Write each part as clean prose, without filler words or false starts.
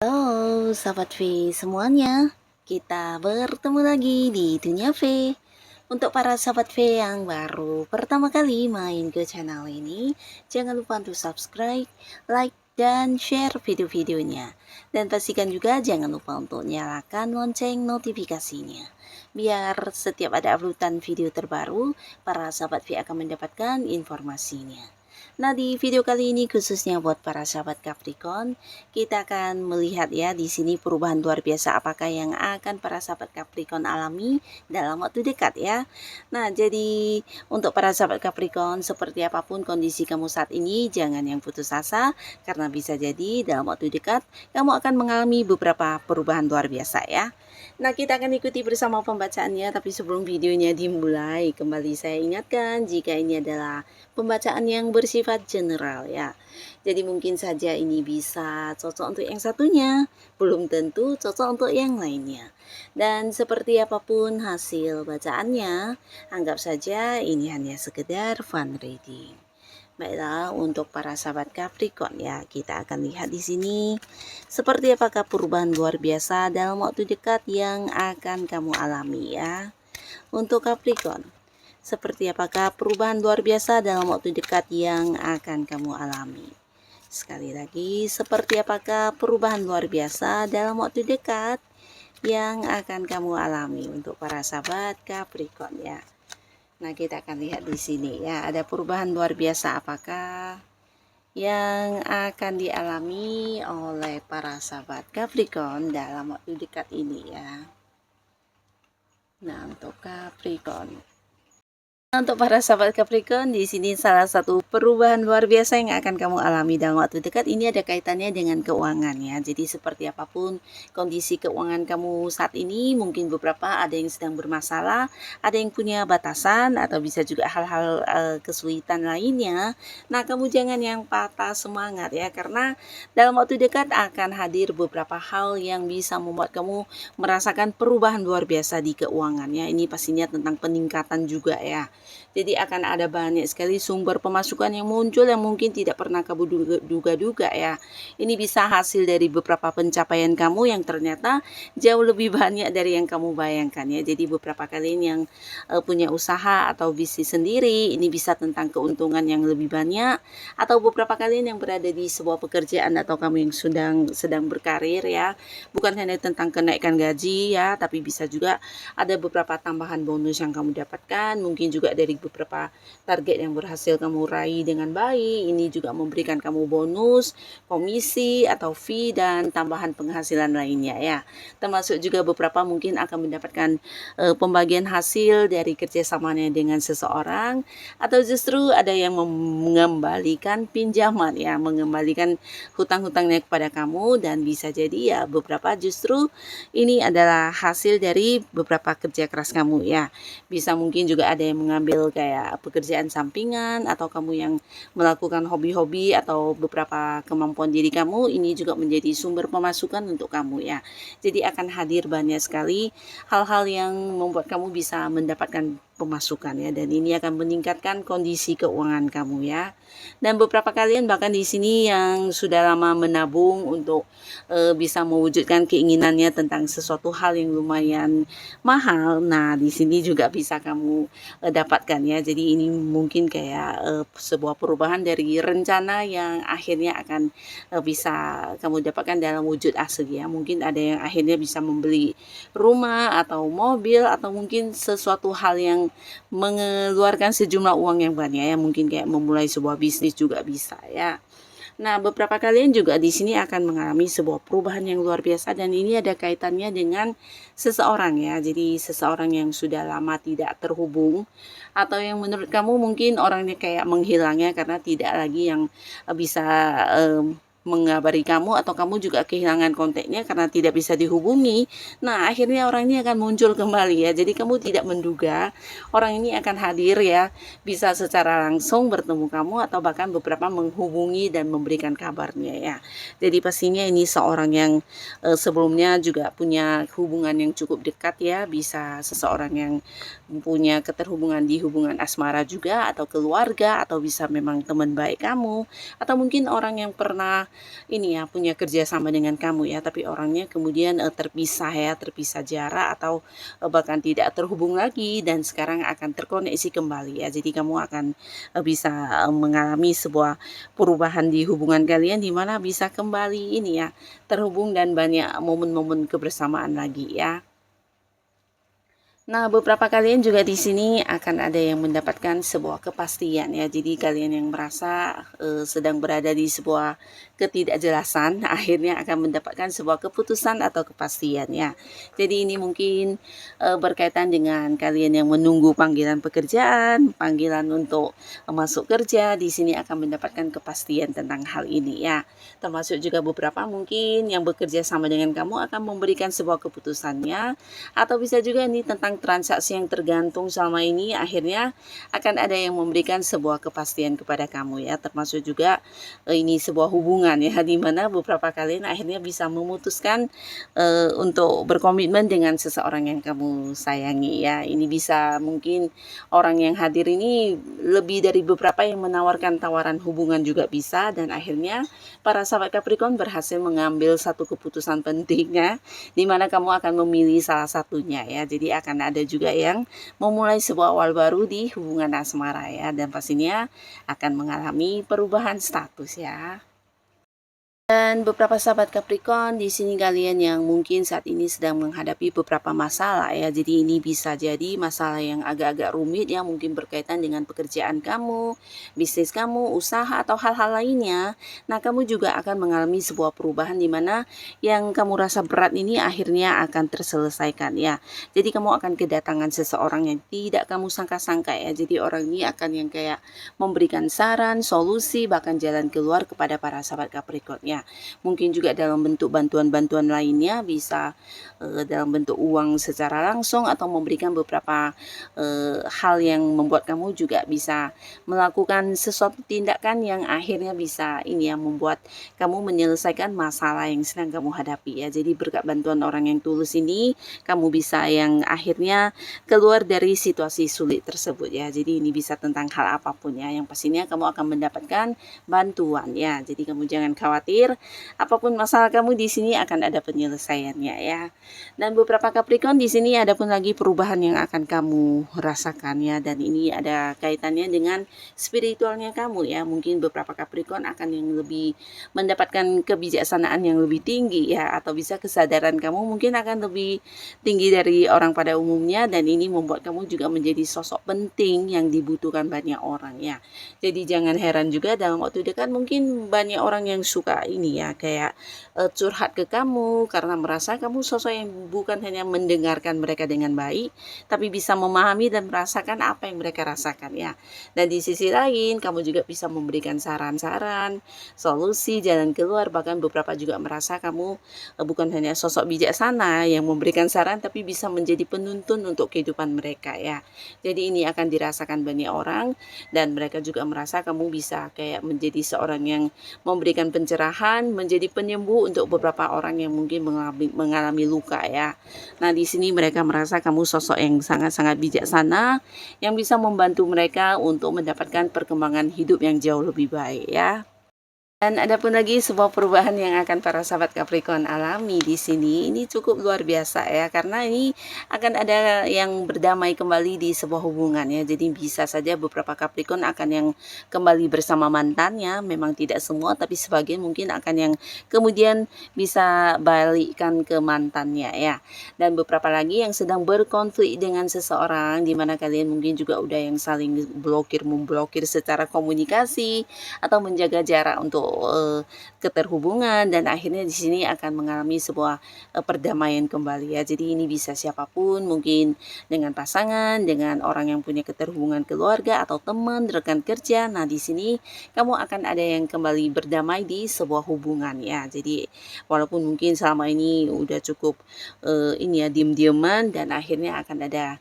Halo sahabat V semuanya, kita bertemu lagi di Dunia V. Untuk para sahabat V yang baru pertama kali main ke channel ini, jangan lupa untuk subscribe, like, dan share video-videonya. Dan pastikan juga jangan lupa untuk nyalakan lonceng notifikasinya. Biar setiap ada uploadan video terbaru, para sahabat V akan mendapatkan informasinya. Nah, di video kali ini khususnya buat para sahabat Capricorn, kita akan melihat ya di sini perubahan luar biasa apakah yang akan para sahabat Capricorn alami dalam waktu dekat ya. Nah, jadi untuk para sahabat Capricorn, seperti apapun kondisi kamu saat ini, jangan yang putus asa karena bisa jadi dalam waktu dekat kamu akan mengalami beberapa perubahan luar biasa ya. Nah, kita akan ikuti bersama pembacaannya, tapi sebelum videonya dimulai, kembali saya ingatkan jika ini adalah pembacaan yang bersifat general ya. Jadi mungkin saja ini bisa cocok untuk yang satunya, belum tentu cocok untuk yang lainnya. Dan seperti apapun hasil bacaannya, anggap saja ini hanya sekedar fun reading. Baiklah, untuk para sahabat Capricorn ya, kita akan lihat di sini seperti apakah perubahan luar biasa dalam waktu dekat yang akan kamu alami ya. Untuk Capricorn, seperti apakah perubahan luar biasa dalam waktu dekat yang akan kamu alami. Sekali lagi, seperti apakah perubahan luar biasa dalam waktu dekat yang akan kamu alami untuk para sahabat Capricorn ya. Nah, kita akan lihat di sini ya, ada perubahan luar biasa apakah yang akan dialami oleh para sahabat Capricorn dalam waktu dekat ini ya. Nah, untuk Capricorn. Untuk para sahabat Capricorn, di sini salah satu perubahan luar biasa yang akan kamu alami dalam waktu dekat ini ada kaitannya dengan keuangan ya. Jadi seperti apapun kondisi keuangan kamu saat ini, mungkin beberapa ada yang sedang bermasalah, ada yang punya batasan atau bisa juga hal-hal kesulitan lainnya. Nah, kamu jangan yang patah semangat ya, karena dalam waktu dekat akan hadir beberapa hal yang bisa membuat kamu merasakan perubahan luar biasa di keuangannya. Ini pastinya tentang peningkatan juga ya. Jadi akan ada banyak sekali sumber pemasukan yang muncul yang mungkin tidak pernah kamu duga-duga ya. Ini bisa hasil dari beberapa pencapaian kamu yang ternyata jauh lebih banyak dari yang kamu bayangkan ya. Jadi beberapa kalian yang punya usaha atau bisnis sendiri, ini bisa tentang keuntungan yang lebih banyak, atau beberapa kalian yang berada di sebuah pekerjaan atau kamu yang sedang berkarir ya. Bukan hanya tentang kenaikan gaji ya, tapi bisa juga ada beberapa tambahan bonus yang kamu dapatkan, mungkin juga dari beberapa target yang berhasil kamu raih dengan baik. Ini juga memberikan kamu bonus, komisi atau fee dan tambahan penghasilan lainnya ya. Termasuk juga beberapa mungkin akan mendapatkan pembagian hasil dari kerjasamanya dengan seseorang, atau justru ada yang mengembalikan pinjaman ya, mengembalikan hutang-hutangnya kepada kamu, dan bisa jadi ya beberapa justru ini adalah hasil dari beberapa kerja keras kamu ya. Bisa mungkin juga ada yang mengambil kayak pekerjaan sampingan, atau kamu yang melakukan hobi-hobi atau beberapa kemampuan diri kamu, ini juga menjadi sumber pemasukan untuk kamu ya. Jadi akan hadir banyak sekali hal-hal yang membuat kamu bisa mendapatkan pemasukan ya, dan ini akan meningkatkan kondisi keuangan kamu ya. Dan beberapa kalian bahkan di sini yang sudah lama menabung untuk bisa mewujudkan keinginannya tentang sesuatu hal yang lumayan mahal. Nah, di sini juga bisa kamu dapatkan ya. Jadi ini mungkin kayak sebuah perubahan dari rencana yang akhirnya akan bisa kamu dapatkan dalam wujud asli ya. Mungkin ada yang akhirnya bisa membeli rumah atau mobil, atau mungkin sesuatu hal yang mengeluarkan sejumlah uang yang banyak ya. Mungkin kayak memulai sebuah bisnis juga bisa ya. Nah, beberapa kalian juga di sini akan mengalami sebuah perubahan yang luar biasa, dan ini ada kaitannya dengan seseorang ya. Jadi seseorang yang sudah lama tidak terhubung, atau yang menurut kamu mungkin orangnya kayak menghilangnya karena tidak lagi yang bisa mengabari kamu atau kamu juga kehilangan kontaknya karena tidak bisa dihubungi. Nah, akhirnya orang ini akan muncul kembali ya. Jadi kamu tidak menduga orang ini akan hadir ya, bisa secara langsung bertemu kamu atau bahkan beberapa menghubungi dan memberikan kabarnya ya. Jadi pastinya ini seorang yang sebelumnya juga punya hubungan yang cukup dekat ya, bisa seseorang yang punya keterhubungan di hubungan asmara juga atau keluarga atau bisa memang teman baik kamu atau mungkin orang yang pernah ini ya punya kerjasama dengan kamu ya, tapi orangnya kemudian terpisah ya, terpisah jarak atau bahkan tidak terhubung lagi dan sekarang akan terkoneksi kembali ya. Jadi kamu akan bisa mengalami sebuah perubahan di hubungan kalian di mana bisa kembali ini ya terhubung dan banyak momen-momen kebersamaan lagi ya. Nah, beberapa kalian juga di sini akan ada yang mendapatkan sebuah kepastian ya. Jadi kalian yang merasa sedang berada di sebuah ketidakjelasan, akhirnya akan mendapatkan sebuah keputusan atau kepastian ya. Jadi ini mungkin berkaitan dengan kalian yang menunggu panggilan pekerjaan, panggilan untuk masuk kerja, di sini akan mendapatkan kepastian tentang hal ini ya. Termasuk juga beberapa mungkin yang bekerja sama dengan kamu akan memberikan sebuah keputusannya, atau bisa juga ini tentang transaksi yang tergantung selama ini akhirnya akan ada yang memberikan sebuah kepastian kepada kamu ya, termasuk juga ini sebuah hubungan ya, di mana beberapa kalian akhirnya bisa memutuskan untuk berkomitmen dengan seseorang yang kamu sayangi ya. Ini bisa mungkin orang yang hadir ini lebih dari beberapa yang menawarkan tawaran hubungan juga bisa, dan akhirnya para sahabat Capricorn berhasil mengambil satu keputusan pentingnya di mana kamu akan memilih salah satunya ya. Jadi akan ada juga yang memulai sebuah awal baru di hubungan asmara ya, dan pastinya akan mengalami perubahan status ya. Dan beberapa sahabat Capricorn di sini kalian yang mungkin saat ini sedang menghadapi beberapa masalah ya. Jadi ini bisa jadi masalah yang agak-agak rumit ya, mungkin berkaitan dengan pekerjaan kamu, bisnis kamu, usaha atau hal-hal lainnya. Nah, kamu juga akan mengalami sebuah perubahan di mana yang kamu rasa berat ini akhirnya akan terselesaikan ya. Jadi kamu akan kedatangan seseorang yang tidak kamu sangka-sangka ya. Jadi orang ini akan yang kayak memberikan saran, solusi, bahkan jalan keluar kepada para sahabat Capricorn ya. Mungkin juga dalam bentuk bantuan-bantuan lainnya, bisa dalam bentuk uang secara langsung atau memberikan beberapa hal yang membuat kamu juga bisa melakukan sesuatu tindakan yang akhirnya bisa ini yang membuat kamu menyelesaikan masalah yang sedang kamu hadapi ya. Jadi berkat bantuan orang yang tulus ini kamu bisa yang akhirnya keluar dari situasi sulit tersebut ya. Jadi ini bisa tentang hal apapun ya, yang pastinya kamu akan mendapatkan bantuan ya. Jadi kamu jangan khawatir, apapun masalah kamu di sini akan ada penyelesaiannya ya. Dan beberapa Capricorn di sini ada pun lagi perubahan yang akan kamu rasakan ya, dan ini ada kaitannya dengan spiritualnya kamu ya. Mungkin beberapa Capricorn akan yang lebih mendapatkan kebijaksanaan yang lebih tinggi ya, atau bisa kesadaran kamu mungkin akan lebih tinggi dari orang pada umumnya, dan ini membuat kamu juga menjadi sosok penting yang dibutuhkan banyak orang ya. Jadi jangan heran juga dalam waktu dekat mungkin banyak orang yang suka ini ya, kayak curhat ke kamu karena merasa kamu sosok yang bukan hanya mendengarkan mereka dengan baik, tapi bisa memahami dan merasakan apa yang mereka rasakan ya. Dan di sisi lain kamu juga bisa memberikan saran-saran, solusi, jalan keluar, bahkan beberapa juga merasa kamu bukan hanya sosok bijaksana yang memberikan saran, tapi bisa menjadi penuntun untuk kehidupan mereka ya. Jadi ini akan dirasakan banyak orang, dan mereka juga merasa kamu bisa kayak menjadi seorang yang memberikan pencerahan, menjadi penyembuh untuk beberapa orang yang mungkin mengalami luka ya. Nah, di sini mereka merasa kamu sosok yang sangat-sangat bijaksana yang bisa membantu mereka untuk mendapatkan perkembangan hidup yang jauh lebih baik ya. Dan ada pun lagi sebuah perubahan yang akan para sahabat Capricorn alami di sini. Ini cukup luar biasa ya, karena ini akan ada yang berdamai kembali di sebuah hubungan ya. Jadi bisa saja beberapa Capricorn akan yang kembali bersama mantannya. Memang tidak semua, tapi sebagian mungkin akan yang kemudian bisa balikkan ke mantannya ya. Dan beberapa lagi yang sedang berkonflik dengan seseorang, di mana kalian mungkin juga udah yang saling memblokir secara komunikasi atau menjaga jarak untuk keterhubungan, dan akhirnya di sini akan mengalami sebuah perdamaian kembali ya. Jadi ini bisa siapapun, mungkin dengan pasangan, dengan orang yang punya keterhubungan keluarga atau teman, rekan kerja. Nah, di sini kamu akan ada yang kembali berdamai di sebuah hubungan ya. Jadi walaupun mungkin selama ini udah cukup ini ya, diem-dieman, dan akhirnya akan ada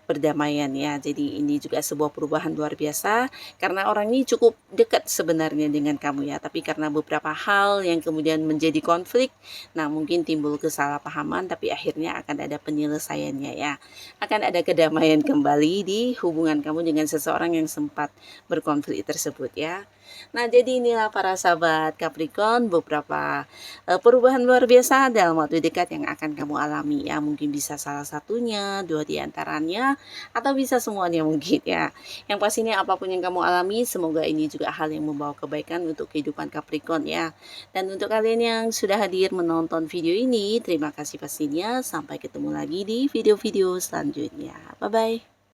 perdamaian ya. Jadi ini juga sebuah perubahan luar biasa karena orang ini cukup dekat sebenarnya dengan kamu ya, tapi karena beberapa hal yang kemudian menjadi konflik, nah mungkin timbul kesalahpahaman, tapi akhirnya akan ada penyelesaiannya ya. Akan ada kedamaian kembali di hubungan kamu dengan seseorang yang sempat berkonflik tersebut ya. Nah, jadi inilah para sahabat Capricorn, beberapa perubahan luar biasa dalam waktu dekat yang akan kamu alami ya. Mungkin bisa salah satunya, dua di antaranya, atau bisa semuanya mungkin ya. Yang pastinya apapun yang kamu alami, semoga ini juga hal yang membawa kebaikan untuk kehidupan Capricorn ya. Dan untuk kalian yang sudah hadir menonton video ini, terima kasih pastinya. Sampai ketemu lagi di video-video selanjutnya. Bye-bye.